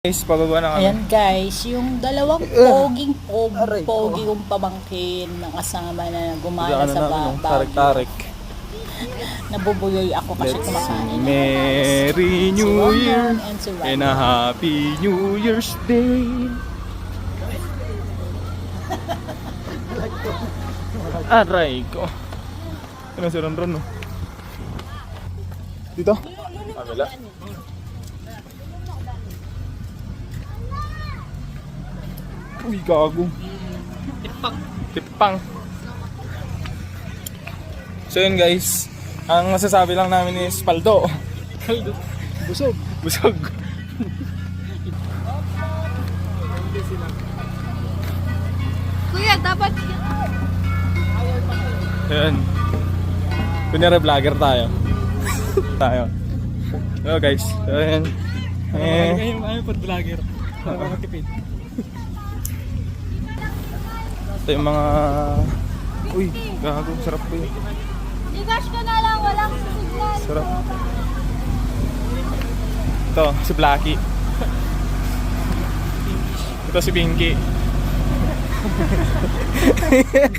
Guys, pababa na kami. Ayan guys, yung dalawang poging kong pamangkin na kasama na gumala sa Baguio. Tarik. Nabubuloy ako kasi kumakain. Merry New Year and a Happy New Year's Day. Aray ko. Ano si Ron, no? Dito? Wala. Uy, gago. Tipang. So yun guys, ang masasabi lang namin is paldo. Busog. Kuya, dapat... Ayan. Kunyari vlogger tayo. Hello guys. Ayan. Ayaw po vlogger. Nakakatipid. Ito yung mga... Uy, gago. Sarap po yun. Ligash ka na lang, walang signal. Sarap. Ito, si Blacky. Ito si Pinky.